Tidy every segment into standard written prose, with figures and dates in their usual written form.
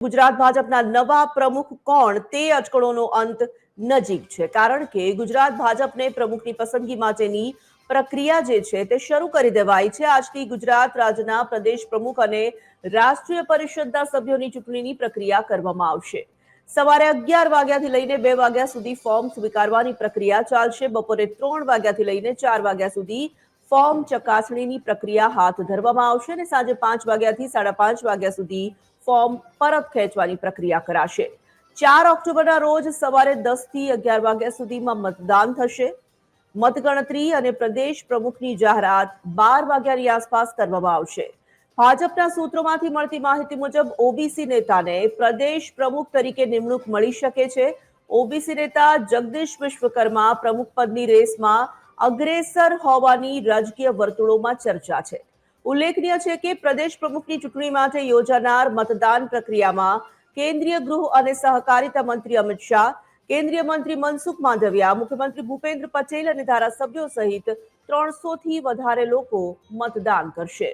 ગુજરાત ભાજપના નવા પ્રમુખ કોણ તે અટકળોનો અંત નજીક છે, કારણ કે ગુજરાત ભાજપને પ્રમુખની પસંદગી માટેની પ્રક્રિયા જે છે તે શરૂ કરી દેવાઈ છે. આજથી ગુજરાત રાજ્યના પ્રદેશ પ્રમુખ અને રાષ્ટ્રીય પરિષદના સભ્યોની ચૂંટણીની પ્રક્રિયા કરવામાં આવશે. સવારે 11 વાગ્યાથી લઈને 2 વાગ્યા સુધી ફોર્મ સ્વીકારવાની પ્રક્રિયા ચાલશે. બપોરે 3 વાગ્યાથી લઈને 4 વાગ્યા સુધી ફોર્મ ચકાસણીની પ્રક્રિયા હાથ ધરવામાં આવશે અને સાંજે 5 વાગ્યાથી 5:30 વાગ્યા સુધી ફોર્મ પરત ખેંચવાની પ્રક્રિયા કરાશે. 4 ઓક્ટોબરના રોજ સવારે 10 થી 11 વાગ્યા સુધીમાં મતદાન થશે. મતગણતરી અને પ્રદેશ પ્રમુખની જાહેરાત 12 વાગ્યાની આસપાસ કરવામાં આવશે. ભાજપના સૂત્રોમાંથી મળતી માહિતી મુજબ ઓબીસી નેતાને પ્રદેશ પ્રમુખ તરીકે નિમણૂક મળી શકે છે. ઓબીસી નેતા જગદીશ વિશ્વકર્મા પ્રમુખ પદની રેસમાં અગ્રેસર હોવાની રાજકીય વર્તુળોમાં ચર્ચા છે. ઉલ્લેખનીય છે કે પ્રદેશ પ્રમુખની ચૂંટણી માટે યોજાનાર મતદાન પ્રક્રિયામાં કેન્દ્રીય ગૃહ અને સહકારિતા મંત્રી અમિત શાહ, કેન્દ્રીય મંત્રી મનસુખ માંડવિયા, મુખ્યમંત્રી ભૂપેન્દ્ર પટેલ અને ધારાસભ્યો સહિત 300 થી વધારે લોકો મતદાન કરશે.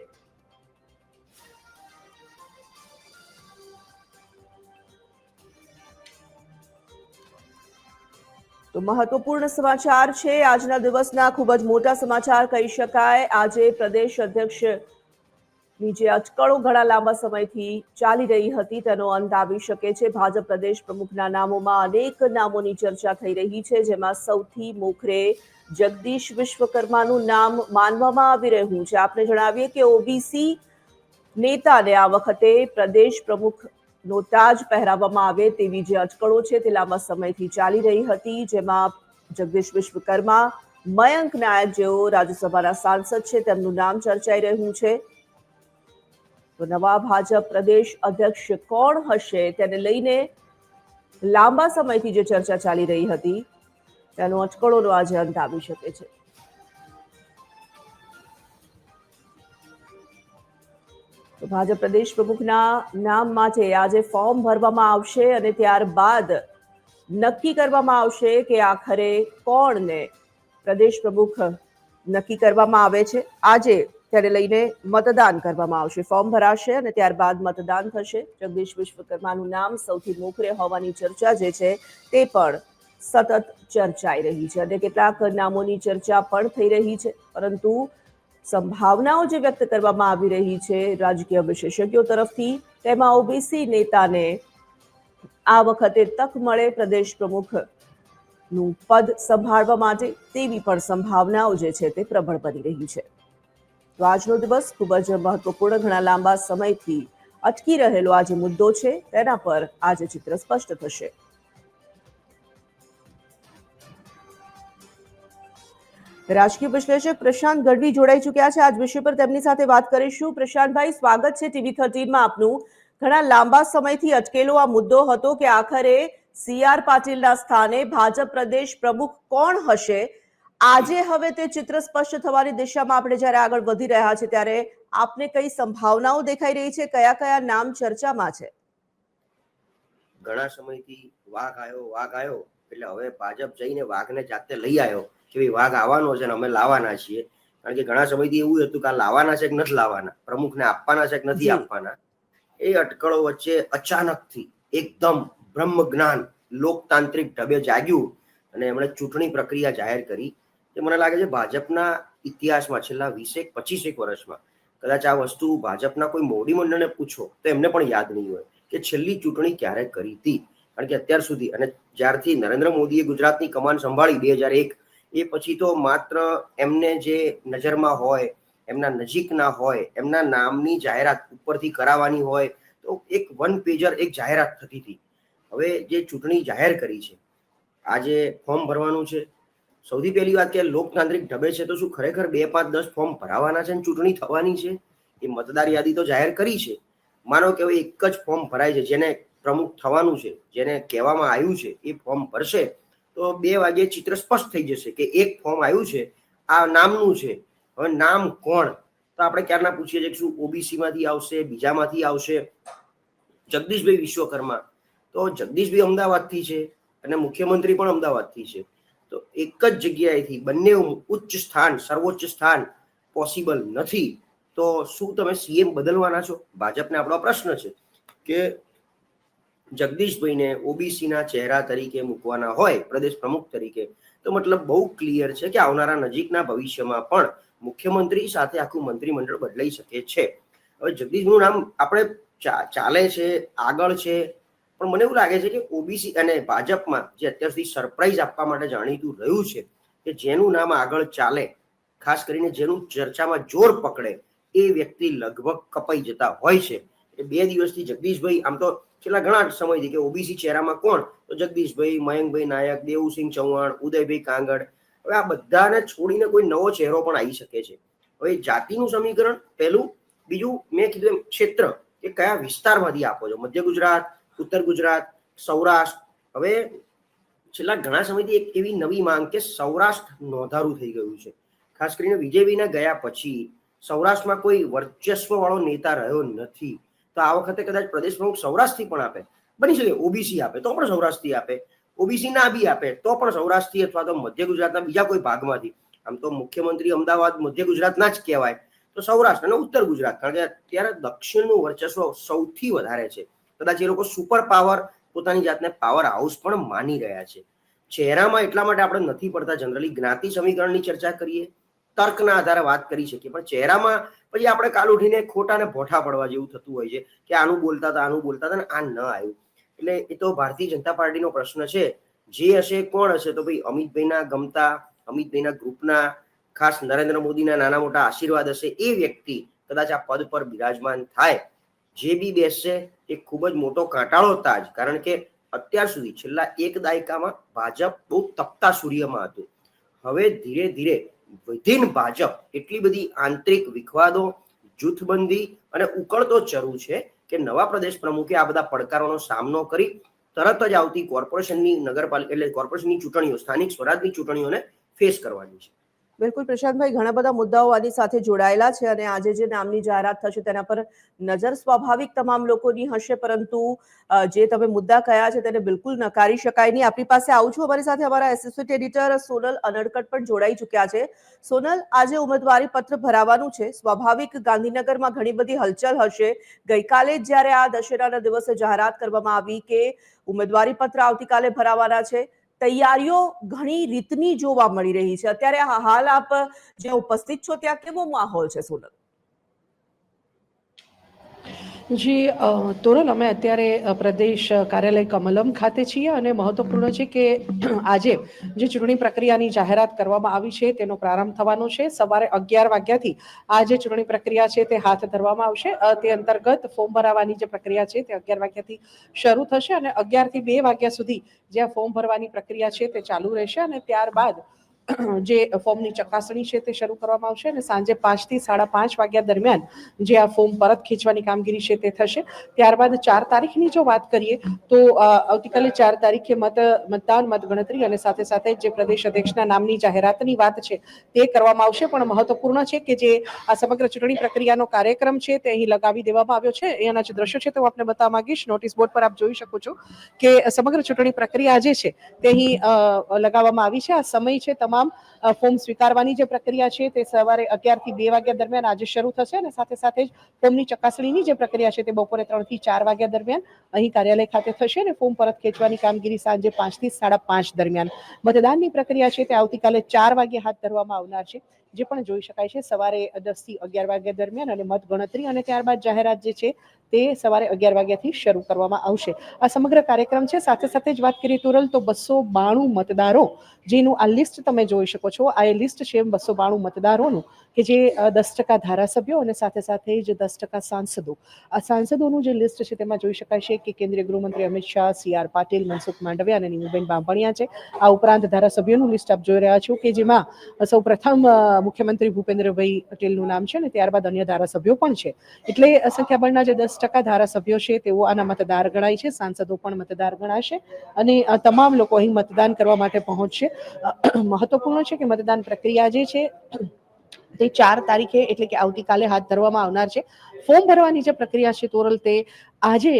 તો મહત્વપૂર્ણ સમાચાર છે, આજના દિવસના ખૂબ જ મોટા સમાચાર કહી શકાય. આજે પ્રદેશ અધ્યક્ષની જે અટકળો ઘણા લાંબા સમયથી ચાલી રહી હતી તેનો અંત આવી શકે છે. ભાજપ પ્રદેશ પ્રમુખના નામોમાં અનેક નામોની ચર્ચા થઈ રહી છે, જેમાં સૌથી મોખરે જગદીશ વિશ્વકર્માનું નામ માનવામાં આવી રહ્યું છે. આપને જણાવીએ કે ઓબીસી નેતાને આ વખતે પ્રદેશ પ્રમુખ નો તાજ પહેરાવવામાં આવે તેવી જે અટકળો છે તે લાંબા સમયથી ચાલી રહી હતી, જેમાં જગદીશ વિશ્વકર્મા, મયંક નાયક જેઓ રાજ્યસભાના સાંસદ છે તેમનું નામ ચર્ચાઈ રહ્યું છે. તો નવા ભાજપ પ્રદેશ અધ્યક્ષ કોણ હશે તેને લઈને લાંબા સમયથી જે ચર્ચા ચાલી રહી હતી તેનો અટકળોનો આજે અંત આવી શકે છે. તો ભાજપ પ્રદેશ પ્રમુખના નામ માટે આજે ફોર્મ ભરવામાં આવશે અને ત્યારબાદ નક્કી કરવામાં આવશે કે આખરે કોણને પ્રદેશ પ્રમુખ નક્કી કરવામાં આવે છે. આજે તેને લઈને મતદાન કરવામાં આવશે, ફોર્મ ભરાશે અને ત્યારબાદ મતદાન થશે. જગદીશ વિશ્વકર્માનું નામ સૌથી મોખરે હોવાની ચર્ચા જે છે તે પણ સતત ચર્ચાઈ રહી છે અને કેટલાક નામોની ચર્ચા પણ થઈ રહી છે, પરંતુ સંભાવનાઓ જે વ્યક્ત કરવામાં આવી રહી છે રાજકીય વિશેષજ્ઞો તરફથી, તેમાં ઓબીસી નેતાને આ વખતે તક મળે પ્રદેશ પ્રમુખનું પદ સંભાળવા માટે તેવી પણ સંભાવનાઓ જે છે તે પ્રબળ બની રહી છે. તો આજનો દિવસ ખૂબ જ મહત્વપૂર્ણ, ઘણા લાંબા સમયથી અટકી રહેલો આ જે મુદ્દો છે તેના પર આજે ચિત્ર સ્પષ્ટ થશે. રાજકીય વિશ્લેષક પ્રશાંત ગઢવી જોડાઈ ચૂક્યા છે. આજ વિષય પર તેમની સાથે વાત કરીશું. પ્રશાંતભાઈ, સ્વાગત છે TV13 માં આપનું. ઘણા લાંબા સમયથી અટકેલો આ મુદ્દો હતો કે આખરે CR પાટીલના સ્થાને ભાજપ પ્રદેશ પ્રમુખ કોણ હશે. આજે હવે તે ચિત્ર સ્પષ્ટ થવાની દિશામાં આપણે જ્યારે આગળ વધી રહ્યા છે ત્યારે આપને કઈ સંભાવનાઓ દેખાઈ રહી છે, કયા કયા નામ ચર્ચામાં છે? ઘણા સમયથી વાઘ આવ્યો એટલે હવે ભાજપ જઈને વાઘને જાતે લઈ આવ્યો કે ભાઈ વાઘ આવવાનો છે અને અમે લાવવાના છીએ. કારણ કે ઘણા સમયથી એવું હતું કે આ લાવવાના છે કે નથી લાવવાના, પ્રમુખને આપવાના છે કે નથી આપવાના. એ અટકળો વચ્ચે અચાનકથી એકદમ બ્રહ્મ જ્ઞાન લોકતાંત્રિક ઢબે જાગ્યું અને એમણે ચૂંટણી પ્રક્રિયા જાહેર કરી. તે મને લાગે છે ભાજપના ઇતિહાસમાં છેલ્લા 20-25 વર્ષમાં કદાચ આ વસ્તુ ભાજપના કોઈ મોવડી મંડળને પૂછો તો એમને પણ યાદ નહીં હોય કે છેલ્લી ચૂંટણી ક્યારે કરી હતી. કારણ કે અત્યાર સુધી, અને જ્યારથી નરેન્દ્ર મોદીએ ગુજરાતની કમાન સંભાળી 2001, એ પછી તો માત્ર એમને જે નજરમાં હોય, એમના નજીકના હોય, એમના નામની જાહેરાત ઉપરથી કરાવવાની હોય તો એક 1 પેજર એક જાહેરાત થતી હતી. હવે જે ચૂંટણી જાહેર કરી છે, આજે ફોર્મ ભરવાનું છે. સૌથી પહેલી વાત કે લોકતાંત્રિક ઢબે છે તો શું ખરેખર 2, 5, 10 ફોર્મ ભરાવાના છે અને ચૂંટણી થવાની છે? એ મતદાર યાદી તો જાહેર કરી છે. માનો કે હવે એક જ ફોર્મ ભરાય છે, જેને પ્રમુખ થવાનું છે, જેને કહેવામાં આવ્યું છે એ ફોર્મ ભરશે તો 2 વાગ્યે ચિત્ર સ્પષ્ટ થઈ જશે કે એક ફોર્મ આવ્યું છે, આ નામનું છે. હવે નામ કોણ તો આપણે ક્યારના પૂછીએ છીએ કે શું ઓબીસી માંથી આવશે, બીજામાંથી આવશે? જગદીશભાઈ વિશ્વકર્મા, તો જગદીશભાઈ અમદાવાદથી છે અને મુખ્યમંત્રી પણ અમદાવાદથી છે. તો એક જ જગ્યાએથી બંને ઉચ્ચ સ્થાન, સર્વોચ્ચ સ્થાન પોસિબલ નથી. તો શું તમે સીએમ બદલવાના છો? ભાજપને આપણો પ્રશ્ન છે કે જગદીશભાઈને ઓબીસીના ચહેરા તરીકે મૂકવાના હોય પ્રદેશ પ્રમુખ તરીકે, તો મતલબ બહુ ક્લિયર છે કે આવનારા નજીકના ભવિષ્યમાં પણ મુખ્યમંત્રી સાથે આખું મંત્રીમંડળ બદલાઈ શકે છે. હવે જગદીશનું નામ આપણે ચાલે છે, આગળ છે, પણ મને એવું લાગે છે કે ઓબીસી અને ભાજપમાં જે અત્યાર સુધી સરપ્રાઈઝ આપવા માટે જાણીતું રહ્યું છે કે જેનું નામ આગળ ચાલે, ખાસ કરીને જેનું ચર્ચામાં જોર પકડે, એ વ્યક્તિ લગભગ કપાઈ જતા હોય છે. એટલે 2 દિવસથી જગદીશભાઈ, આમ તો છેલ્લા ઘણા સમયથી કે ઓબીસી ચહેરામાં કોણ, તો જગદીશભાઈ, મયંકભાઈ નાયક, દેવુસિંહ ચૌહાણ, ઉદયભાઈ કાંગડ. હવે આ બધાને છોડીને કોઈ નવો ચહેરો પણ આવી શકે છે. હવે જાતિનું સમીકરણ પહેલું, બીજું મેં કીધું એમ ક્ષેત્ર, કે કયા વિસ્તારમાંથી આપો છો, મધ્ય ગુજરાત, ઉત્તર ગુજરાત, સૌરાષ્ટ્ર. હવે છેલ્લા ઘણા સમયથી એક એવી નવી માંગ કે સૌરાષ્ટ્ર નોંધારું થઈ ગયું છે. ખાસ કરીને વિજયભાઈના ગયા પછી સૌરાષ્ટ્રમાં કોઈ વર્ચસ્વ વાળો નેતા રહ્યો નથી. તો આ વખતે કદાચ પ્રદેશ પ્રમુખ સૌરાષ્ટ્રથી પણ આપે, બની શકે ઓબીસી આપે તો પણ સૌરાષ્ટ્રથી આપે, ઓબીસી ના બી આપે તો પણ સૌરાષ્ટ્રથી અથવા તો મધ્ય ગુજરાતના બીજા કોઈ ભાગમાંથી. આમ તો મુખ્યમંત્રી અમદાવાદ મધ્ય ગુજરાતના જ કહેવાય, તો સૌરાષ્ટ્ર અને ઉત્તર ગુજરાત, કારણ કે અત્યારે દક્ષિણનું વર્ચસ્વ સૌથી વધારે છે. કદાચ એ લોકો સુપર પાવર, પોતાની જાતને પાવર હાઉસ પણ માની રહ્યા છે. ચહેરામાં એટલા માટે આપણે નથી પડતા, જનરલી જ્ઞાતિ સમીકરણની ચર્ચા કરીએ, તર્કના આધારે વાત કરી શકીએ, પણ ચહેરામાં પછી આપણે કાલ ઉઠીને ખોટા ને ભોઠા પડવા જેવું થતું હોય છે કે આનું બોલતા હતા, આનું બોલતા હતા ને આ ન આવ્યું. એટલે એ તો ભારતીય જનતા પાર્ટીનો પ્રશ્ન છે. જે હશે કોણ હશે, તો ભાઈ અમિતભાઈના ગમતા, અમિતભાઈના ગ્રુપના, ખાસ નરેન્દ્ર મોદીના નાના મોટા આશીર્વાદ હશે, એ વ્યક્તિ કદાચ આ પદ પર બિરાજમાન થાય. જે બી બેસશે એ ખૂબ જ મોટો કાંટાળો તાજ, કારણ કે અત્યાર સુધી છેલ્લા 1 દાયકામાં ભાજપ બહુ તપતા સૂર્યમાં હતું. હવે ધીરે ધીરે વિધિન ભાજપ એટલી બધી આંતરિક વિખવાદો, જૂથબંધી અને ઉકળતો ચરુ છે કે નવા પ્રદેશ પ્રમુખે આ બધા પડકારોનો સામનો કરી તરત જ આવતી કોર્પોરેશનની, નગરપાલિકા એટલે કોર્પોરેશનની ચૂંટણીઓ, સ્થાનિક સ્વરાજની ચૂંટણીઓને ફેસ કરવાની છે. બિલકુલ પ્રશાંતભાઈ, ઘણા બધા મુદ્દાઓ આની સાથે જોડાયેલા છે અને આજે જે નામની જાહેરાત થશે તેના પર નજર સ્વાભાવિક તમામ લોકોની હશે, પરંતુ જે તમે મુદ્દા કયા છે તેને બિલકુલ નકારી શકાય નહીં. આપણી પાસે આવું છું, અમારી સાથે અમારા એસોસિએટ એડિટર સોનલ અનડકટ પણ જોડાઈ ચૂક્યા છે. સોનલ, આજે ઉમેદવારી પત્ર ભરાવાનું છે. સ્વાભાવિક ગાંધીનગરમાં ઘણી બધી હલચલ હશે. ગઈકાલે જ જ્યારે આ દશેરાના દિવસે જાહેરાત કરવામાં આવી કે ઉમેદવારી પત્ર આવતીકાલે ભરાવાના છે, તૈયારીઓ ઘણી રીતની જોવા મળી રહી છે. અત્યારે હાલ આપ જ્યાં ઉપસ્થિત છો ત્યાં કેવો માહોલ છે સોનલ? જી તોરલ, અમે અત્યારે પ્રદેશ કાર્યાલય કમલમ ખાતે છીએ અને મહત્વપૂર્ણ છે કે આજે જે ચૂંટણી પ્રક્રિયાની જાહેરાત કરવામાં આવી છે તેનો પ્રારંભ થવાનો છે. સવારે 11 વાગ્યાથી આ જે ચૂંટણી પ્રક્રિયા છે તે હાથ ધરવામાં આવશે. તે અંતર્ગત ફોર્મ ભરાવાની જે પ્રક્રિયા છે તે 11 વાગ્યાથી શરૂ થશે અને 11 થી 2 વાગ્યા સુધી જ્યાં ફોર્મ ભરવાની પ્રક્રિયા છે તે ચાલુ રહેશે અને ત્યારબાદ જે ફોર્મની ચકાસણી છે તે શરૂ કરવામાં આવશે અને સાંજે 5 થી 5:30 વાગ્યા દરમિયાન જે આ ફોર્મ પરત ખેંચવાની કામગીરી છે તે થશે. ત્યારબાદ 4 તારીખની જો વાત કરીએ તો આવતીકાલે 4 તારીખે મતદાન, મતગણતરી અને સાથે સાથે જે પ્રદેશ અધ્યક્ષના નામની જાહેરાતની વાત છે તે કરવામાં આવશે. પણ મહત્વપૂર્ણ છે કે જે આ સમગ્ર ચૂંટણી પ્રક્રિયાનો કાર્યક્રમ છે તે અહીં લગાવી દેવામાં આવ્યો છે. અહીંયાના જે દ્રશ્યો છે તે હું આપને બતાવવા માંગીશ. નોટિસ બોર્ડ પર આપ જોઈ શકો છો કે સમગ્ર ચૂંટણી પ્રક્રિયા જે છે તે અહીં લગાવવામાં આવી છે. આ સમય છે તમામ ફોર્મ સ્વીકારવાની જે પ્રક્રિયા છે તે સવારે 11 થી 2 વાગ્યા દરમિયાન આજે શરૂ થશે અને સાથે સાથે જ ફોર્મની ચકાસણીની જે પ્રક્રિયા છે તે બપોરે 3 થી 4 વાગ્યા દરમિયાન અહીં કાર્યાલય ખાતે થશે અને ફોર્મ પરત ખેંચવાની કામગીરી સાંજે 5 થી 5:30 દરમિયાન. મતદાનની પ્રક્રિયા છે તે આવતીકાલે 4 વાગ્યે હાથ ધરવામાં આવનાર છે, જે પણ જોઈ શકાય છે સવારે 10 થી 11 વાગ્યા દરમિયાન. અને મતગણતરી અને ત્યારબાદ જાહેરાત જે છે તે સવારે 11 વાગ્યાથી શરૂ કરવામાં આવશે. આ સમગ્ર કાર્યક્રમ છે. સાથે સાથે જ વાત કરીએ તુરલ તો 292 મતદારો જેનું આ લિસ્ટ તમે જોઈ શકો છો. આ લિસ્ટ છે 292 મતદારોનું કે જે 10% ધારાસભ્યો અને સાથે સાથે જ 10% સાંસદો. આ સાંસદોનું જે લિસ્ટ છે તેમાં જોઈ શકાય છે કે કેન્દ્રીય ગૃહમંત્રી અમિત શાહ, CR પાટીલ, મનસુખ માંડવિયા અને નીમુબેન બાંભણિયા છે. આ ઉપરાંત ધારાસભ્યોનું લિસ્ટ આપ જોઈ રહ્યા છો કે જેમાં સૌ પ્રથમ મુખ્યમંત્રી ભૂપેન્દ્રભાઈ પટેલનું નામ છે અને ત્યારબાદ અન્ય ધારાસભ્યો પણ છે. એટલે સંખ્યાબળના જે 10% ધારાસભ્યો છે તેઓ આના મતદાર ગણાય છે. સાંસદો પણ મતદાર ગણાશે અને તમામ લોકો અહીં મતદાન કરવા માટે પહોંચશે. મહત્વપૂર્ણ છે કે મતદાન પ્રક્રિયા જે છે તે 4 તારીખે એટલે કે આવતીકાલે હાથ ધરવામાં આવનાર છે. ફોર્મ ભરવાની જે પ્રક્રિયા છે તોરલ તે આજે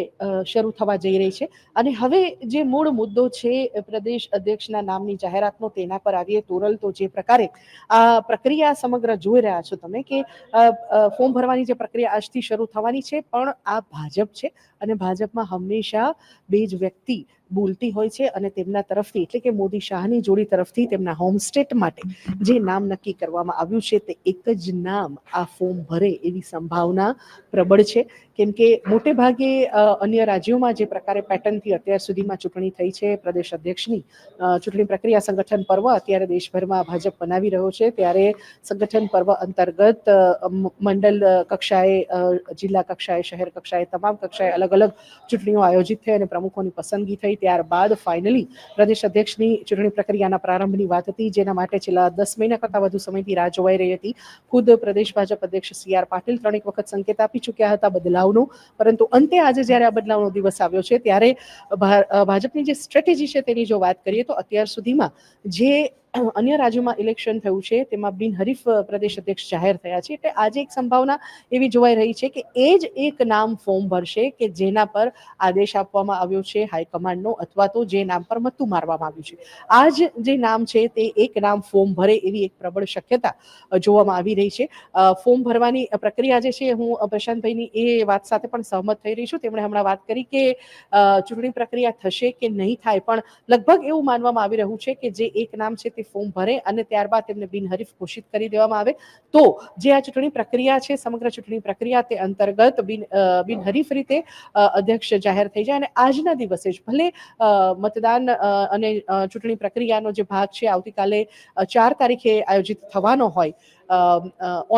શરૂ થવા જઈ રહી છે. અને હવે જે મૂળ મુદ્દો છે પ્રદેશ અધ્યક્ષના નામની જાહેરાતનો, તેના પર આવીએ. તોરલ, તો જે પ્રકારે આ પ્રક્રિયા સમગ્ર જોઈ રહ્યા છો તમે કે ફોર્મ ભરવાની જે પ્રક્રિયા આજથી શરૂ થવાની છે, પણ આ ભાજપ છે અને ભાજપમાં હંમેશા બે જ વ્યક્તિ બોલતી હોય છે અને તેમના તરફથી, એટલે કે મોદી શાહની જોડી તરફથી તેમના હોમ સ્ટેટ માટે જે નામ નક્કી કરવામાં આવ્યું છે તે એક જ નામ આ ફોર્મ ભરે એવી સંભાવના પ્રબળ છે. કેમ કે મોટે ભાગે અન્ય રાજ્યોમાં જે પ્રકારે પેટર્નથી અત્યાર સુધીમાં ચૂંટણી થઈ છે, પ્રદેશ અધ્યક્ષની ચૂંટણી પ્રક્રિયા, સંગઠન પર્વ અત્યારે દેશભરમાં ભાજપ બનાવી રહ્યો છે, ત્યારે સંગઠન પર્વ અંતર્ગત મંડળ કક્ષાએ, જિલ્લા કક્ષાએ, શહેર કક્ષાએ, તમામ કક્ષાએ અલગ અલગ ચૂંટણીઓ આયોજિત થઈ અને પ્રમુખોની પસંદગી થઈ. ત્યારબાદ ફાઇનલી પ્રદેશ અધ્યક્ષની ચૂંટણી પ્રક્રિયાના પ્રારંભની વાત હતી, જેના માટે છેલ્લા 10 મહિના કરતાં વધુ સમયથી રાહ જોવાઈ રહી હતી. ખુદ પ્રદેશ ભાજપ અધ્યક્ષ CR પાટીલ 3 વખત સંકેત આપી ચૂક્યા હતા બદલાવનો, પરંતુ અંતે આજે જ્યારે આ બદલાવનો દિવસ આવ્યો છે, ત્યારે ભાજપની જે સ્ટ્રેટેજી છે તેની જો વાત કરીએ તો અત્યાર સુધીમાં જે અન્ય રાજ્યોમાં ઇલેક્શન થયું છે તેમાં બિનહરીફ પ્રદેશ અધ્યક્ષ જાહેર થયા છે. એટલે આજે એક સંભાવના એવી જોવાઈ રહી છે કે એ જ એક નામ ફોર્મ ભરશે કે જેના પર આદેશ આપવામાં આવ્યો છે હાઈકમાન્ડનો, અથવા તો જે નામ પર મતું મારવામાં આવ્યું છે. આ જ જે નામ છે તે એક નામ ફોર્મ ભરે એવી એક પ્રબળ શક્યતા જોવામાં આવી રહી છે. ફોર્મ ભરવાની પ્રક્રિયા જે છે, હું પ્રશાંતભાઈની એ વાત સાથે પણ સહમત થઈ રહી છું. તેમણે હમણાં વાત કરી કે ચૂંટણી પ્રક્રિયા થશે કે નહીં થાય, પણ લગભગ એવું માનવામાં આવી રહ્યું છે કે જે એક નામ છે તે ફોર્મ ભરે અને ત્યારબાદ તેમને બિનહરીફ ઘોષિત કરી દેવામાં આવે, તો જે આ ચૂંટણી પ્રક્રિયા છે, સમગ્ર ચૂંટણી પ્રક્રિયા, તે અંતર્ગત બિનહરીફ રીતે અધ્યક્ષ જાહેર થઈ જાય અને આજના દિવસે જ ભલે મતદાન અને ચૂંટણી પ્રક્રિયાનો જે ભાગ છે આવતીકાલે 4 તારીખે આયોજિત થવાનો હોય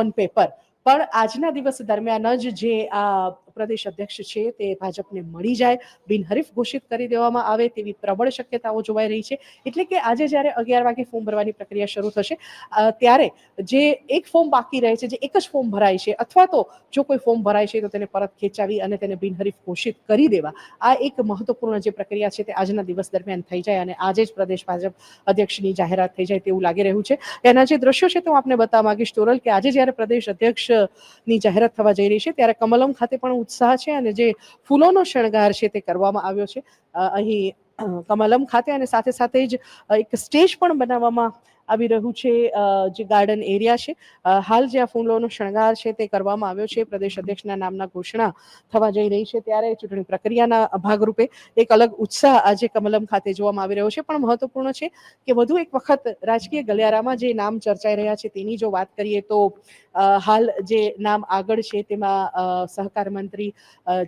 ઓન પેપર, પણ આજના દિવસ દરમિયાન જ જે આ પ્રદેશ અધ્યક્ષ છે તે ભાજપને મળી જાય, બિનહરીફ ઘોષિત કરી દેવામાં આવે તેવી પ્રબળ શક્યતાઓ જોવાઈ રહી છે. એટલે કે આજે જ્યારે 11 વાગે ફોર્મ ભરવાની પ્રક્રિયા શરૂ થશે, ત્યારે જે એક ફોર્મ બાકી રહે છે, જે એક જ ફોર્મ ભરાય છે, અથવા તો જો કોઈ ફોર્મ ભરાય છે તો તેને પરત ખેંચાવી અને તેને બિનહરીફ ઘોષિત કરી દેવા, આ એક મહત્વપૂર્ણ જે પ્રક્રિયા છે તે આજના દિવસ દરમિયાન થઈ જાય અને આજે જ પ્રદેશ ભાજપ અધ્યક્ષની જાહેરાત થઈ જાય તેવું લાગી રહ્યું છે. એના જે દ્રશ્યો છે તો હું આપને બતાવવા માંગીશ તોરલ, કે આજે જ્યારે પ્રદેશ અધ્યક્ષની જાહેરાત થવા જઈ રહી છે ત્યારે કમલમ ખાતે પણ ઉત્સાહ છે અને જે ફૂલોનો શણગાર છે તે કરવામાં આવ્યો છે અહીં કમલમ ખાતે, અને સાથે સાથે જ એક સ્ટેજ પણ બનાવવામાં આવી રહ્યું છે, જે ગાર્ડન એરિયા છે. હાલ જે આ ફૂલોનો શણગાર છે તે કરવામાં આવ્યો છે. પ્રદેશ અધ્યક્ષના નામના ઘોષણા થવા જઈ રહી છે ત્યારે ચૂંટણી પ્રક્રિયાના ભાગરૂપે એક અલગ ઉત્સાહ આજે કમલમ ખાતે જોવામાં આવી રહ્યો છે. પણ મહત્વપૂર્ણ છે કે વધુ એક વખત રાજકીય ગલિયારામાં જે નામ ચર્ચાઈ રહ્યા છે તેની જો વાત કરીએ તો હાલ જે નામ આગળ છે તેમાં સહકાર મંત્રી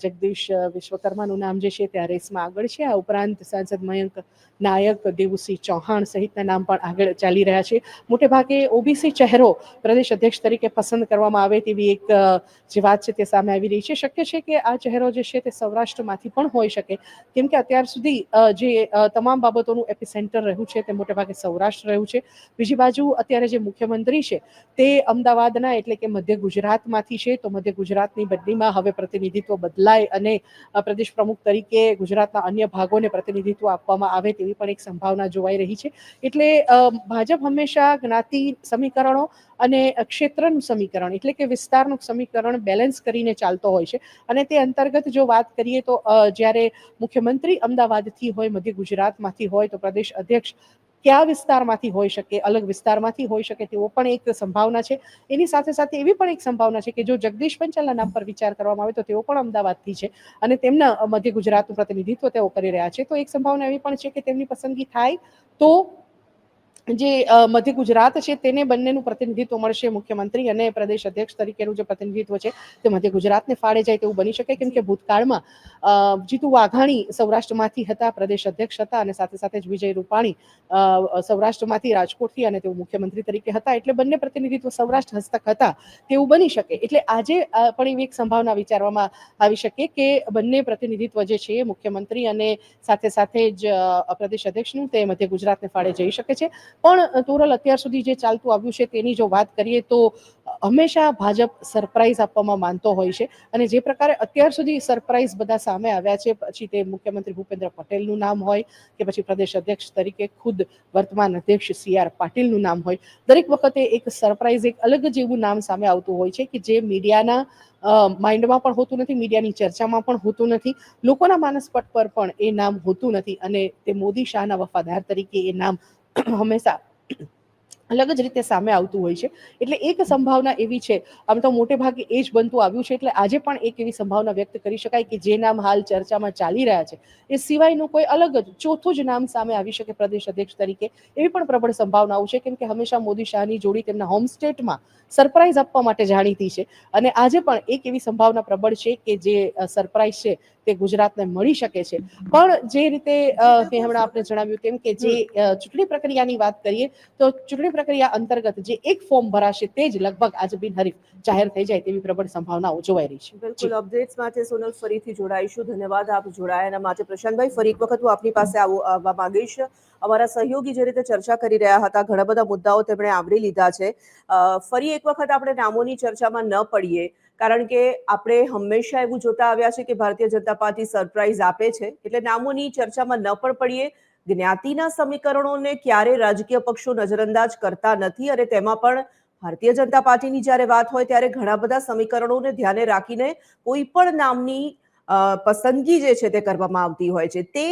જગદીશ વિશ્વકર્માનું નામ જે છે તે આ રેસમાં આગળ છે. આ ઉપરાંત સાંસદ મયંક નાયક, દેવુસિંહ ચૌહાણ સહિતના નામ પણ આગળ ચાલી રહ્યા છે. મોટે ભાગે ઓબીસી ચહેરો પ્રદેશ અધ્યક્ષ તરીકે પસંદ કરવામાં આવે તેવી એક જે વાત છે તે સામે આવી રહી છે. શક્ય છે કે આ ચહેરો જે છે તે સૌરાષ્ટ્રમાંથી પણ હોઈ શકે, કેમ કે અત્યાર સુધી જે તમામ બાબતોનું એપિસેન્ટર રહ્યું છે તે મોટે ભાગે સૌરાષ્ટ્ર રહ્યું છે. બીજી બાજુ અત્યારે જે મુખ્યમંત્રી છે તે અમદાવાદના, એટલે કે મધ્ય ગુજરાતમાંથી છે, તો મધ્ય ગુજરાતની બદલીમાં હવે પ્રતિનિધિત્વ બદલાય અને પ્રદેશ પ્રમુખ તરીકે ગુજરાતના અન્ય ભાગોને પ્રતિનિધિત્વ આપવામાં આવે તેવી પણ એક સંભાવના જોવાઈ રહી છે. એટલે ભાજપ હંમેશા જ્ઞાતિ સમીકરણો અને ક્ષેત્રનું સમીકરણ, એટલે કે વિસ્તારનું સમીકરણ બેલેન્સ કરીને ચાલતો હોય છે. અને તે અંતર્ગત જો વાત કરીએ તો જ્યારે મુખ્યમંત્રી અમદાવાદથી હોય, મધ્ય ગુજરાતમાંથી હોય, તો પ્રદેશ અધ્યક્ષ કયા વિસ્તારમાંથી હોઈ શકે, અલગ વિસ્તારમાંથી હોઈ શકે તેવો પણ એક સંભાવના છે. એની સાથે સાથે એવી પણ એક સંભાવના છે કે જો જગદીશ પંચાલના નામ પર વિચાર કરવામાં આવે તો તેઓ પણ અમદાવાદથી છે અને તેમના મધ્ય ગુજરાતનું પ્રતિનિધિત્વ તેઓ કરી રહ્યા છે. તો એક સંભાવના એવી પણ છે કે તેમની પસંદગી થાય તો જે મધ્ય ગુજરાત છે તેને બંનેનું પ્રતિનિધિત્વ મળશે. મુખ્યમંત્રી અને પ્રદેશ અધ્યક્ષ તરીકેનું જે પ્રતિનિધિત્વ છે તે મધ્ય ગુજરાતને ફાળે જાય તેવું બની શકે, કેમ કે ભૂતકાળમાં જીતુ વાઘાણી સૌરાષ્ટ્રમાંથી હતા, પ્રદેશ અધ્યક્ષ હતા, અને સાથે સાથે જ વિજય રૂપાણી સૌરાષ્ટ્રમાંથી, રાજકોટથી, અને તેઓ મુખ્યમંત્રી તરીકે હતા. એટલે બંને પ્રતિનિધિત્વ સૌરાષ્ટ્ર હસ્તક હતા તેવું બની શકે. એટલે આજે પણ એવી એક સંભાવના વિચારવામાં આવી શકે કે બંને પ્રતિનિધિત્વ જે છે મુખ્યમંત્રી અને સાથે સાથે જ પ્રદેશ અધ્યક્ષનું તે મધ્ય ગુજરાતને ફાળે જઈ શકે છે. પણ તોરલ અત્યાર સુધી જે ચાલતું આવ્યું છે તેની જો વાત કરીએ તો હંમેશા ભાજપ સરપ્રાઈઝ આપવામાં માનતો હોય છે, અને જે પ્રકારે અત્યાર સુધી સરપ્રાઈઝ બધા સામે આવ્યા છે, પછી તે મુખ્યમંત્રી ભૂપેન્દ્ર પટેલનું નામ હોય કે પછી પ્રદેશ અધ્યક્ષ તરીકે ખુદ વર્તમાન અધ્યક્ષ CR પાટીલનું નામ હોય, દરેક વખતે એક સરપ્રાઈઝ, એક અલગ જેવું નામ સામે આવતું હોય છે કે જે મીડિયાના માઇન્ડમાં પણ હોતું નથી, મીડિયાની ચર્ચામાં પણ હોતું નથી, લોકોના માનસપટ પર પણ એ નામ હોતું નથી, અને તે મોદી શાહના વફાદાર તરીકે એ નામ હંમેશા અલગ જ રીતે સામે આવતું હોય છે. એટલે એક સંભાવના એવી છે, આમ તો મોટે ભાગે એ જ બનતું આવ્યું છે, એટલે આજે પણ એક એવી સંભાવના વ્યક્ત કરી શકાય કે જે નામ હાલ ચર્ચામાં ચાલી રહ્યા છે એ સિવાયનું કોઈ અલગ જ ચોથું જ નામ સામે આવી શકે પ્રદેશ અધ્યક્ષ તરીકે, એવી પણ પ્રબળ સંભાવનાઓ છે, કેમ કે હંમેશા મોદી શાહની જોડી તેમના હોમ સ્ટેટમાં સરપ્રાઈઝ આપવા માટે જાણીતી છે, અને આજે પણ એક એવી સંભાવના પ્રબળ છે કે જે સરપ્રાઈઝ છે તે ગુજરાતને મળી શકે છે. પણ જે રીતે મેં હમણાં આપણે જણાવ્યું તેમ કે જે ચૂંટણી પ્રક્રિયાની વાત કરીએ તો ચૂંટણી પ્રક્રિયા અંતર્ગત જે એક ફોર્મ ભરાશે તે જ લગભગ આજે બિનહરીફ જાહેર થઈ જાય તેવી પ્રબળ સંભાવનાઓ જોવાઈ રહી છે. બિલકુલ, અપડેટ્સ માટે સોનલ ફરીથી જોડાઈશું. ધન્યવાદ આપ જોડાયા એના માટે. પ્રશાંતભાઈ, ફરી એક વખત હું આપની પાસે આવવા માંગીશ. અમારા સહયોગી જે રીતે ચર્ચા કરી રહ્યા હતા, ઘણા બધા મુદ્દાઓ તેમણે આવરી લીધા છે. ફરી એક વખત આપણે નામોની ચર્ચામાં ન પડીએ, કારણ કે આપણે હંમેશા એવું જોતા આવ્યા છે કે ભારતીય જનતા પાર્ટી સરપ્રાઈઝ આપે છે, એટલે નામોની ચર્ચામાં ન પણ પડીએ. જ્ઞાતિના સમીકરણોને ક્યારે રાજકીય પક્ષો નજરઅંદાજ કરતા નથી, અને તેમાં પણ ભારતીય જનતા પાર્ટીની જ્યારે વાત હોય ત્યારે ઘણા બધા સમીકરણોને ધ્યાને રાખીને કોઈ પણ નામની પસંદગી જે છે તે કરવામાં આવતી હોય છે. તે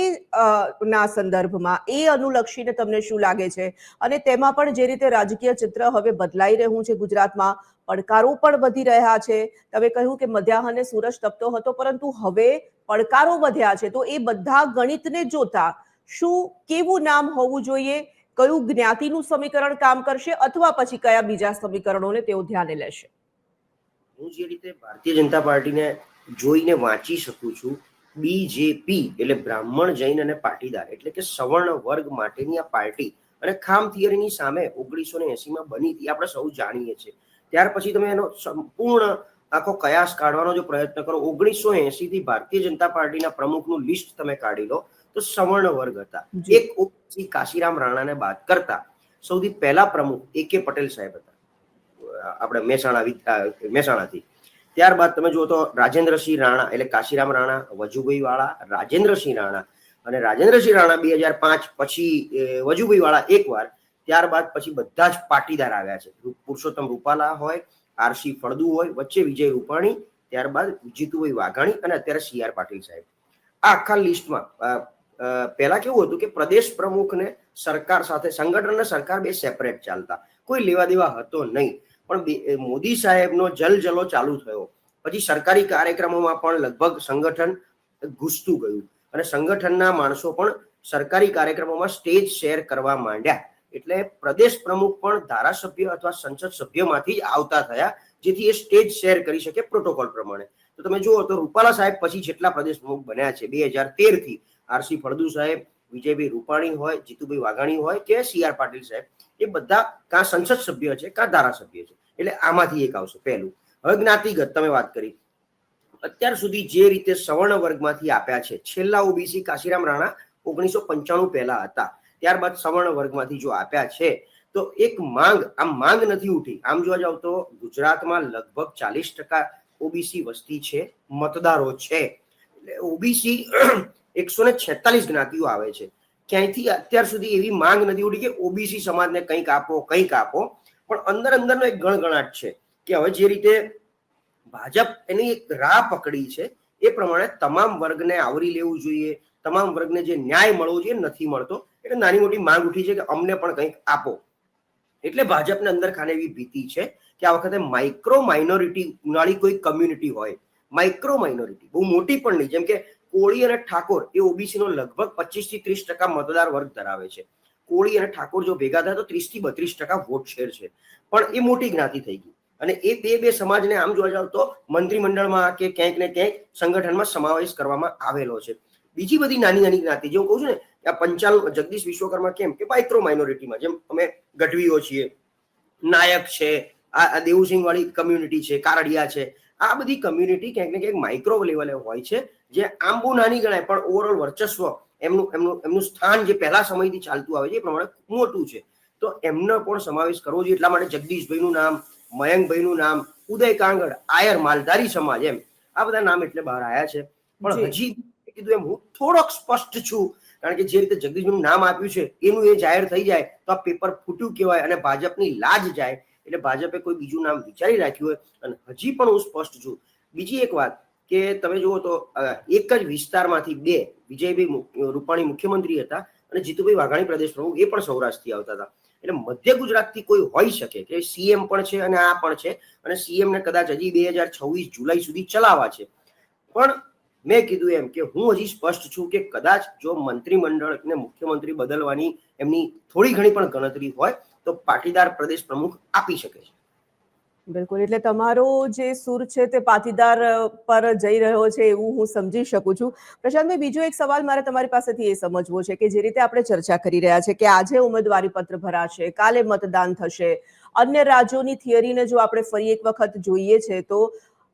ના સંદર્ભમાં એ અનુલક્ષીને તમને શું લાગે છે? અને તેમાં પણ જે રીતે રાજકીય ચિત્ર હવે બદલાઈ રહ્યું છે ગુજરાતમાં, પડકારો પણ વધી રહ્યા છે. તમે કહ્યું કે મધ્યાહને સૂરજ તપતો હતો, પરંતુ હવે પડકારો વધ્યા છે, તો એ બધા ગણિતને જોતા શું કેવું નામ હોવું જોઈએ, કયું જ્ઞાતિનું સમીકરણ કામ કરશે, અથવા પછી કયા બીજા સમીકરણોને તેઓ ધ્યાને લેશે? હું જે રીતે ભારતીય જનતા પાર્ટીને જોઈને વાંચી શકું છું, BJP એટલે બ્રાહ્મણ, જૈન અને પાટીદાર એટલે કે સવર્ણ વર્ગ માટેની આ પાર્ટી, અને ખામ થિયરીની સામે 1980માં બની હતી, આપણે સૌ જાણીએ છીએ. ત્યાર પછી તમે એનો સંપૂર્ણ આખો કયાસ કાઢવાનો જો પ્રયત્ન કરો, 1980 થી ભારતીય જનતા પાર્ટીના પ્રમુખનું લિસ્ટ તમે કાઢી લો તો સવર્ણ વર્ગ હતા. એક ઓબીસી કાશીરામ રાણાને બાદ કરતા સૌથી પહેલા પ્રમુખ AK પટેલ સાહેબ હતા, આપણે મહેસાણાથી. ત્યારબાદ તમે જુઓ તો રાજેન્દ્રસિંહ રાણા એટલે કાશીરામ રાણા, વજુભાઈ વાળા, રાજેન્દ્રસિંહ રાણા, અને રાજેન્દ્રસિંહ રાણા 2005 પછી વજુભાઈ વાળા એકવાર, ત્યારબાદ પછી બધા જ પાટીદાર આવ્યા છે. પુરુષોત્તમ રૂપાલા હોય, RC ફળદુ હોય, વચ્ચે વિજય રૂપાણી, ત્યારબાદ જીતુભાઈ વાઘાણી, અને અત્યારે CR પાટીલ સાહેબ. આ આખા લિસ્ટમાં પહેલા કેવું હતું કે પ્રદેશ પ્રમુખને સરકાર સાથે, સંગઠન અને સરકાર બે સેપરેટ ચાલતા, કોઈ લેવા દેવા હતો નહીં. પણ મોદી સાહેબનો જલજલો ચાલુ થયો પછી સરકારી કાર્યક્રમોમાં પણ લગભગ સંગઠન ઘૂસતું ગયું, અને સંગઠનના માણસો પણ સરકારી કાર્યક્રમોમાં સ્ટેજ શેર કરવા માંડ્યા. એટલે પ્રદેશ પ્રમુખ પણ ધારાસભ્ય અથવા સંસદ સભ્યમાંથી જ આવતા થયા, જેથી એ સ્ટેજ શેર કરી શકે પ્રોટોકોલ પ્રમાણે. તો તમે જુઓ તો રૂપાલા સાહેબ પછી જેટલા પ્રદેશ પ્રમુખ બન્યા છે 2013 થી, RC ફળદુ સાહેબ, વિજયભાઈ રૂપાણી હોય, જીતુભાઈ વાઘાણી હોય કે CR પાટીલ સાહેબ, એ બધા કાં સંસદ સભ્ય છે કાં ધારાસભ્ય છે. એટલે આમાંથી એક આવશે પહેલું. હવે જ્ઞાતિગત તમે વાત કરી, અત્યાર સુધી જે રીતે સવર્ણ વર્ગમાંથી આપ્યા છે, છેલ્લા ઓબીસી કાશીરામ રાણા 1995 પહેલા હતા, ત્યારબાદ સવર્ણ વર્ગમાંથી જો આપ્યા છે તો એક માંગ નથી ઉઠી. આમ જોવા જાવ તો ગુજરાતમાં લગભગ 40% ઓબીસી વસ્તી છે, મતદારો છે. એટલે ઓબીસી 146 જ્ઞાતિઓ આવે છે. ક્યાંયથી અત્યાર સુધી એવી માંગ નથી ઉઠી કે ઓબીસી સમાજને કંઈક આપો કંઈક આપો. પણ અંદરનો એક ગણગણાટ છે કે હવે જે રીતે ભાજપ એની એક રાહ પકડી છે એ પ્રમાણે તમામ વર્ગને આવરી લેવું જોઈએ, તમામ વર્ગને જે ન્યાય મળવો જોઈએ નથી મળતો. એટલે નાની મોટી માંગ ઉઠી છે કે અમને પણ કંઈક આપો. એટલે ભાજપને અંદર ખાને એવી ભીતિ છે કે આ વખતે માઇક્રો માઇનોરિટી વાળી કોઈ કમ્યુનિટી હોય, માઇક્રો માઇનોરિટી બહુ મોટી પણ નહીં, જેમ કે કોળી અને ઠાકોર એ ઓબીસી નો લગભગ 25 થી 30% મતદાર વર્ગ ધરાવે છે. કોળી અને ઠાકોર જો ભેગા થાય તો 30 થી 32% વોટ શેર છે, પણ એ મોટી જ્ઞાતિ થઈ ગઈ. અને એ બે સમાજને આમ જોવા જાવ તો મંત્રીમંડળમાં કે ક્યાંક ને ક્યાંક સંગઠનમાં સમાવેશ કરવામાં આવેલો છે. બીજી બધી નાની નાની જ્ઞાતિ, જે હું કહું છું ને, આ પંચાલ જગદીશ વિશ્વકર્મા કેમ કે માઇક્રો માઇનોરિટીમાં, જેમ અમે ગઢવીઓ છીએ, નાયક છે, આ દેવુસિંહ વાળી કમ્યુનિટી છે, કારડિયા છે, આ બધી કમ્યુનિટી ક્યાંક ને ક્યાંક માઇક્રો લેવલે હોય છે, જે આમ બહુ નાની ગણાય પણ ઓવરઓલ વર્ચસ્વ એમનું સ્થાન જે પહેલા સમયથી ચાલતું આવે છે એ પ્રમાણે મોટું છે. તો એમનો પણ સમાવેશ કરવો જોઈએ. એટલા માટે જગદીશભાઈનું નામ, મયંકભાઈનું નામ, ઉદય કાંગડ, આયર માલધારી સમાજ, એમ આ બધા નામ એટલે બહાર આવ્યા છે. પણ હજી કીધું એમ હું થોડોક સ્પષ્ટ છું, કારણ કે જે રીતે જગદીશભાઈનું નામ આપ્યું છે એનું એ જાહેર થઈ જાય તો આ પેપર ફૂટ્યું કહેવાય અને ભાજપની લાજ જાય. એટલે ભાજપે કોઈ બીજું નામ વિચારી રાખ્યું હોય. અને હજી પણ હું સ્પષ્ટ છું. બીજી એક વાત કે તમે જુઓ તો એક જ વિસ્તારમાંથી બે, વિજયભાઈ રૂપાણી મુખ્યમંત્રી હતા અને જીતુભાઈ વાઘાણી પ્રદેશ પ્રમુખ, એ પણ સૌરાષ્ટ્રથી આવતા હતા. એટલે મધ્ય ગુજરાતથી કોઈ હોઈ શકે કે સીએમ પણ છે અને આ પણ છે, અને સીએમ ને કદાચ હજી 2026 જુલાઈ સુધી ચલાવવા છે. પણ મેં કીધું એમ કે હું હજી સ્પષ્ટ છું કે કદાચ જો મંત્રીમંડળ ને મુખ્યમંત્રી બદલવાની એમની થોડી ઘણી પણ ગણતરી હોય તો પાટીદાર પ્રદેશ પ્રમુખ આપી શકે છે. બિલકુલ, એટલે તમારો જે સૂર છે તે પાટીદાર પર જઈ રહ્યો છે એવું હું સમજી શકું છું. પ્રશાંતભાઈ, બીજો એક સવાલ મારે તમારી પાસેથી એ સમજવો છે કે જે રીતે આપણે ચર્ચા કરી રહ્યા છે કે આજે ઉમેદવારી પત્ર ભરાશે, કાલે મતદાન થશે, અન્ય રાજ્યોની થિયરીને જો આપણે ફરી એક વખત જોઈએ છે તો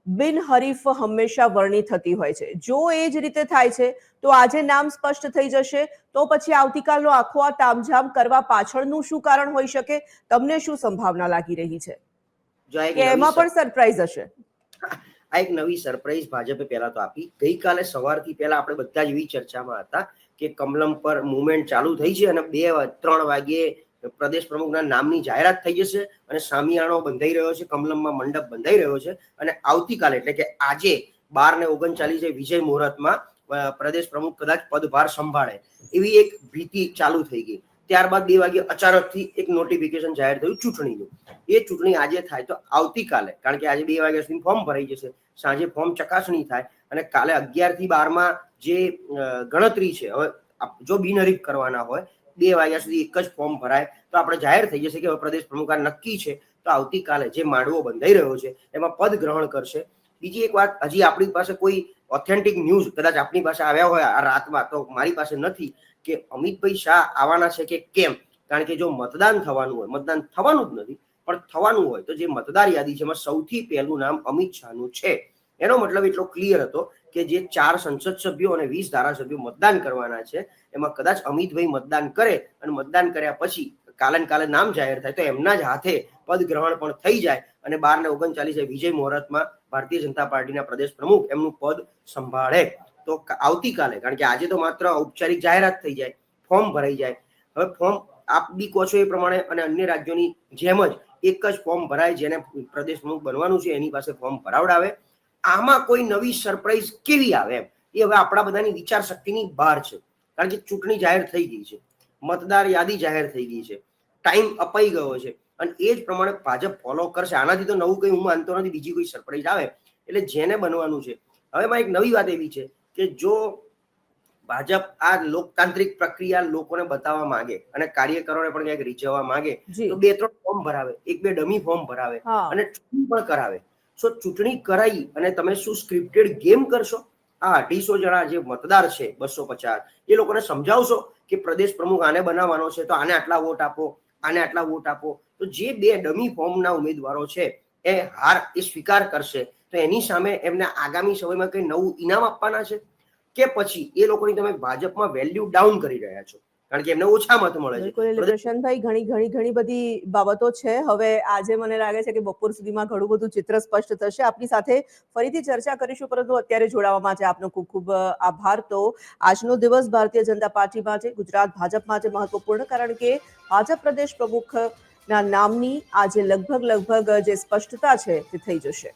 બિનહરીફ હંમેશા વરણી થતી હોય છે. જો એ જ રીતે થાય છે તો આજે નામ સ્પષ્ટ થઈ જશે તો પછી આવતીકાલનો આખો આ તામઝામ કરવા પાછળનું શું કારણ હોઈ શકે? તમને શું સંભાવના લાગી રહી છે કે એમાં પણ સરપ્રાઈઝ હશે? આ એક નવી સરપ્રાઈઝ ભાજપે પહેલા તો આપી. ગઈકાલે સવારથી પહેલા આપણે બધા જ એવી ચર્ચામાં હતા કે કમલમ પર મુવમેન્ટ ચાલુ થઈ છે અને 2-3 વાગ્યે પ્રદેશ પ્રમુખના નામની જાહેરાત થઈ જશે અને સામિયાણો બંધાઈ રહ્યો છે, કમલમમાં મંડપ બંધાઈ રહ્યો છે અને આવતીકાલે એટલે કે આજે 12:39 વિજય મુહૂર્તમાં પ્રદેશ પ્રમુખ કદાચ પદભાર સંભાળે એવી એક ભીતિ ચાલુ થઈ ગઈ. ત્યારબાદ 2 વાગે અચાનકથી એક નોટિફિકેશન જાહેર થયું ચૂંટણીનું. એ ચૂંટણી આજે થાય તો આવતીકાલે, કારણ કે આજે 2 વાગ્યા સુધી ફોર્મ ભરાઈ જશે, સાંજે ફોર્મ ચકાસણી થાય અને કાલે 11 થી 12 જે ગણતરી છે, હવે જો બિનહરીફ કરવાના હોય 2 વાગ્યા સુધી એક જ ફોર્મ ભરાય તો આપણે જાહેર થઈ જશે કે હવે પ્રદેશ પ્રમુખ આ નક્કી છે. તો આવતીકાલે જે માંડવો બંધાઈ રહ્યો છે એમાં પદ ગ્રહણ કરશે. બીજી એક વાત, હજી આપણી પાસે કોઈ ઓથેન્ટિક ન્યૂઝ કદાચ આપણી પાસે આવ્યા હોય આ રાતમાં, તો મારી પાસે નથી કે અમિતભાઈ શાહ આવવાના છે કે કેમ. કારણ કે જો મતદાન થવાનું હોય, મતદાન થવાનું જ નથી પણ થવાનું હોય તો જે મતદાર યાદી છે એમાં સૌથી પહેલું નામ અમિત શાહનું છે. એનો મતલબ એટલો ક્લિયર હતો કે જે 4 સંસદ સભ્યો અને 20 ધારાસભ્યો મતદાન કરવાના છે એમાં કદાચ અમિતભાઈ મતદાન કરે અને મતદાન કર્યા પછી કાલે નામ જાહેર થાય તો એમના જ હાથે પદ ગ્રહણ પણ થઈ જાય અને 12:39 વિજય મુહૂર્તમાં ભારતીય જનતા પાર્ટીના પ્રદેશ પ્રમુખ એમનું પદ સંભાળે. તો આવતીકાલે, કારણ કે આજે તો માત્ર ઔપચારિક જાહેરાત થઈ જાય, ફોર્મ ભરાઈ જાય. હવે ફોર્મ આપ બી કહો છો એ પ્રમાણે અને અન્ય રાજ્યોની જેમ જ એક જ ફોર્મ ભરાય, જેને પ્રદેશ પ્રમુખ બનવાનું છે એની પાસે ફોર્મ ભરાવડાવે. આમાં કોઈ નવી સરપ્રાઈઝ કેવી આવે એમ એ હવે આપણા બધાની વિચાર શક્તિની બહાર છે. કારણ કે ચૂંટણી જાહેર થઈ ગઈ છે, મતદાર યાદી જાહેર થઈ ગઈ છે, ટાઈમ અપાઈ ગયો છે અને એ જ પ્રમાણે ભાજપ ફોલો કરશે. આનાથી તો નવું કંઈ હું માનતો નથી બીજી કોઈ સરપ્રાઈઝ આવે. એટલે જેને બનવાનું છે, હવે એમાં એક નવી વાત એવી છે કે જો ભાજપ આ લોકતાંત્રિક પ્રક્રિયા લોકોને બતાવવા માંગે અને કાર્યકરોને પણ ક્યાંક રીઝવવા માંગે તો 2-3 ફોર્મ ભરાવે, 1-2 ડમી ફોર્મ ભરાવે અને ચૂંટણી પણ કરાવે. ચૂંટણી કરાવી અને તમે શું સ્ક્રિપ્ટેડ ગેમ કરશો? આ 250 જણા જે મતદાર છે, 250, એ લોકોને સમજાવશો કે પ્રદેશ પ્રમુખ આને બનાવવાનો છે તો આને આટલા વોટ આપો, આને આટલા વોટ આપો. તો જે 2 ડમી ફોર્મના ઉમેદવારો છે એ હાર એ સ્વીકાર કરશે તો એની સામે એમને આગામી સમયમાં કંઈ નવું ઇનામ આપવાના છે કે પછી એ લોકોની તમે ભાજપમાં વેલ્યુ ડાઉન કરી રહ્યા છો કારણ કે એમને ઓછા મત મળે છે? બિલકુલ, એટલે પ્રશાંતભાઈ ઘણી બધી બાબતો છે. હવે આજે મને લાગે છે કે બપોર સુધીમાં ઘણું બધું ચિત્ર સ્પષ્ટ થશે. આપની સાથે ફરીથી ચર્ચા કરીશું, પરંતુ અત્યારે જોડાવા માટે આપનો ખૂબ ખૂબ આભાર. તો આજનો દિવસ ભારતીય જનતા પાર્ટી માટે, ગુજરાત ભાજપ માટે મહત્વપૂર્ણ, કારણ કે ભાજપ પ્રદેશ પ્રમુખના નામની આજે લગભગ જે સ્પષ્ટતા છે તે થઈ જશે.